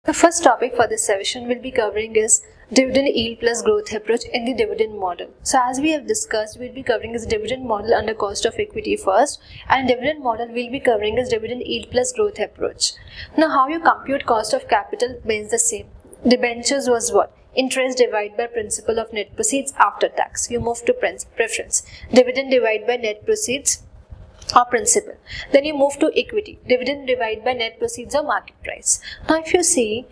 The first topic for this session we'll be covering is dividend yield plus growth approach in the dividend model. So as we have discussed, we'll be covering is dividend model under cost of equity first, and dividend model we'll be covering is dividend yield plus growth approach. Now how you compute cost of capital remains the same. Debentures was what? Interest divided by principal of net proceeds after tax. You move to preference. Dividend divided by net proceeds or principal. Then you move to equity. Dividend divided by net proceeds or market price. Now if you see,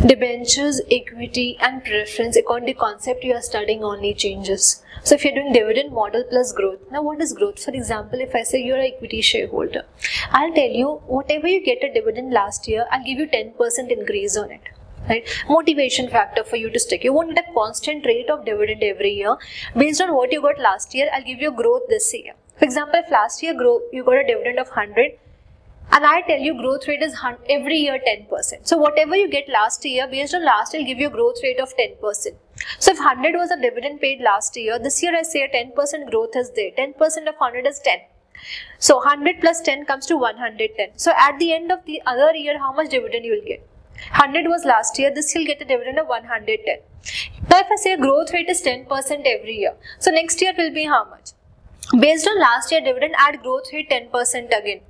debentures, equity and preference, according to concept you are studying only changes. So if you're doing dividend model plus growth, now what is growth? For example, if I say you're an equity shareholder, I'll tell you whatever you get a dividend last year, I'll give you 10% increase on it. Right? Motivation factor for you to stick. You won't get a constant rate of dividend every year. Based on what you got last year, I'll give you growth this year. For example, if last year you got a dividend of 100 and I tell you growth rate is every year 10%. So whatever you get last year, based on last year, I'll give you a growth rate of 10%. So if 100 was a dividend paid last year, this year I say a 10% growth is there. 10% of 100 is 10. So 100 plus 10 comes to 110. So at the end of the other year, how much dividend you will get? 100 was last year, this you'll get a dividend of 110. Now if I say a growth rate is 10% every year, so next year will be how much? Based on last year dividend, add growth rate 10% again.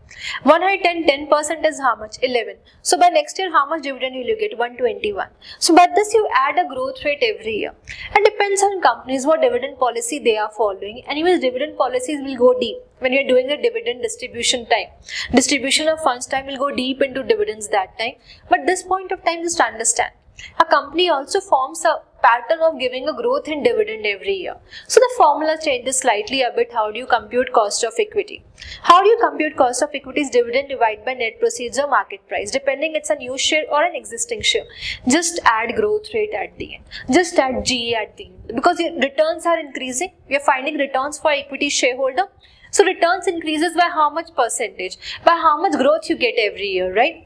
110, 10% is how much? 11. So by next year, how much dividend will you get? 121. So by this you add a growth rate every year. It depends on companies what dividend policy they are following. Anyways, dividend policies will go deep when you are doing a dividend distribution time. Distribution of funds time will go deep into dividends that time. But this point of time, just understand. A company also forms a pattern of giving a growth in dividend every year. So the formula changes slightly a bit. How do you compute cost of equity? How do you compute cost of equity is dividend divided by net proceeds or market price. Depending it's a new share or an existing share. Just add growth rate at the end. Just add GE at the end. Because your returns are increasing. You're finding returns for equity shareholder. So returns increases by how much percentage? By how much growth you get every year, right?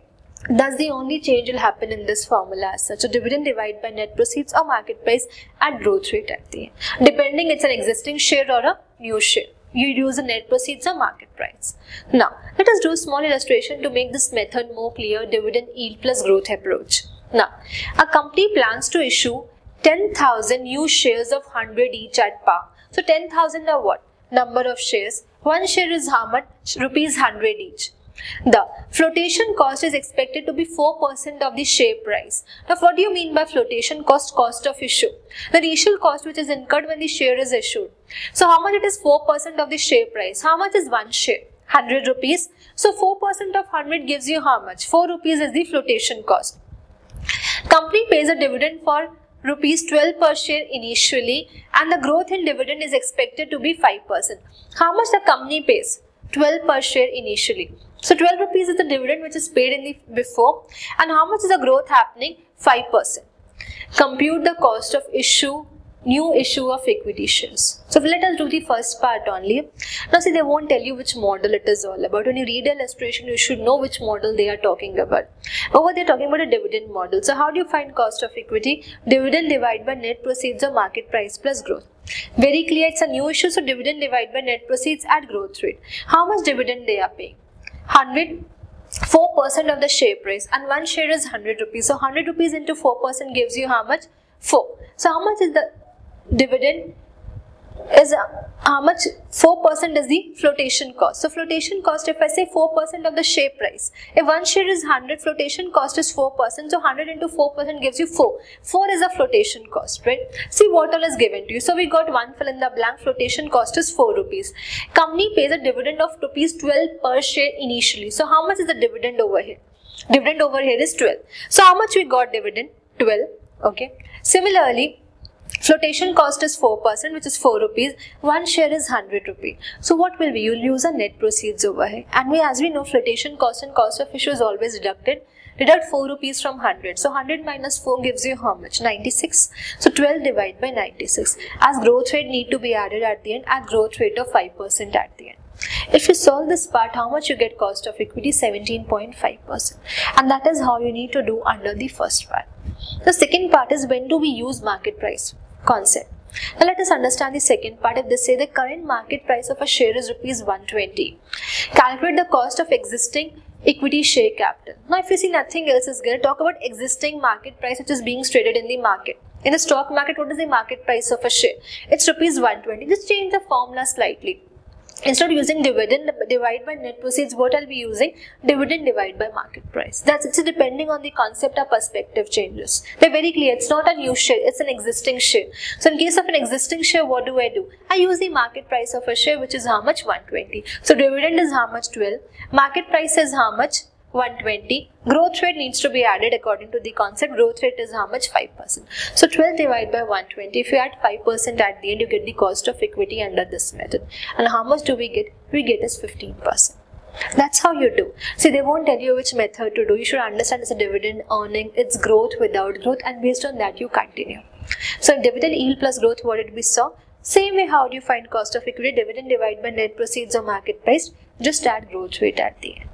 That's the only change will happen in this formula as such. So dividend divided by net proceeds or market price and growth rate at the end. Depending it's an existing share or a new share. You use a net proceeds or market price. Now, let us do a small illustration to make this method more clear. Dividend yield plus growth approach. Now, a company plans to issue 10,000 new shares of 100 each at par. So 10,000 are what? Number of shares. One share is how much? Rupees 100 each. The flotation cost is expected to be 4% of the share price. Now, what do you mean by flotation cost? Cost of issue. The initial cost which is incurred when the share is issued. So, how much it is? 4% of the share price. How much is one share? 100 rupees. So, 4% of 100 gives you how much? 4 rupees is the flotation cost. Company pays a dividend for rupees 12 per share initially, and the growth in dividend is expected to be 5%. How much the company pays? 12 per share initially. So 12 rupees is the dividend which is paid in the before, and how much is the growth happening? 5%. Compute the cost of new issue of equity shares. So let us do the first part only. Now see, they won't tell you which model it is all about. When you read the illustration, you should know which model they are talking about. Over they're talking about a dividend model. So how do you find cost of equity? Dividend divided by net proceeds or market price plus growth. Very clear, it's a new issue, so dividend divided by net proceeds at growth rate. How much dividend they are paying? 100, 4% of the share price, and one share is 100 rupees. So 100 rupees into 4% gives you how much? 4. So how much is the dividend? Is how much? 4% is the flotation cost. So flotation cost, if I say 4% of the share price, if one share is 100, flotation cost is 4%. So 100 into 4% gives you 4. 4 is a flotation cost, right? See what all is given to you. So we got one fill in the blank. Flotation cost is 4 rupees. Company pays a dividend of rupees 12 per share initially. So how much is the dividend over here? Dividend over here is 12. So how much we got dividend? 12. Okay. Similarly, flotation cost is 4%, which is 4 rupees. One share is 100 rupees. So what will be? You'll use a net proceeds over here. And as we know, flotation cost and cost of issue is always deducted. Deduct 4 rupees from 100. So 100 minus 4 gives you how much? 96. So 12 divided by 96. As growth rate need to be added at the end, at growth rate of 5% at the end. If you solve this part, how much you get cost of equity? 17.5%. And that is how you need to do under the first part. The second part is when do we use market price concept. Now let us understand the second part. If they say the current market price of a share is rupees 120, calculate the cost of existing equity share capital. Now if you see nothing else is going to talk about existing market price which is being traded in the market. In the stock market, what is the market price of a share? It's rupees 120. Just change the formula slightly. Instead of using dividend divide by net proceeds, what I'll be using? Dividend divide by market price. That's it. So depending on the concept, our perspective changes. They're very clear. It's not a new share. It's an existing share. So in case of an existing share, what do? I use the market price of a share, which is how much? 120. So dividend is how much? 12. Market price is how much? 120. Growth rate needs to be added according to the concept. Growth rate is how much? 5%. So 12 divided by 120. If you add 5% at the end, you get the cost of equity under this method. And how much do we get? We get is 15%. That's how you do. See, they won't tell you which method to do. You should understand it's a dividend earning, it's growth without growth, and based on that you continue. So dividend yield plus growth, what did we saw? Same way, how do you find cost of equity? Dividend divided by net proceeds or market price. Just add growth rate at the end.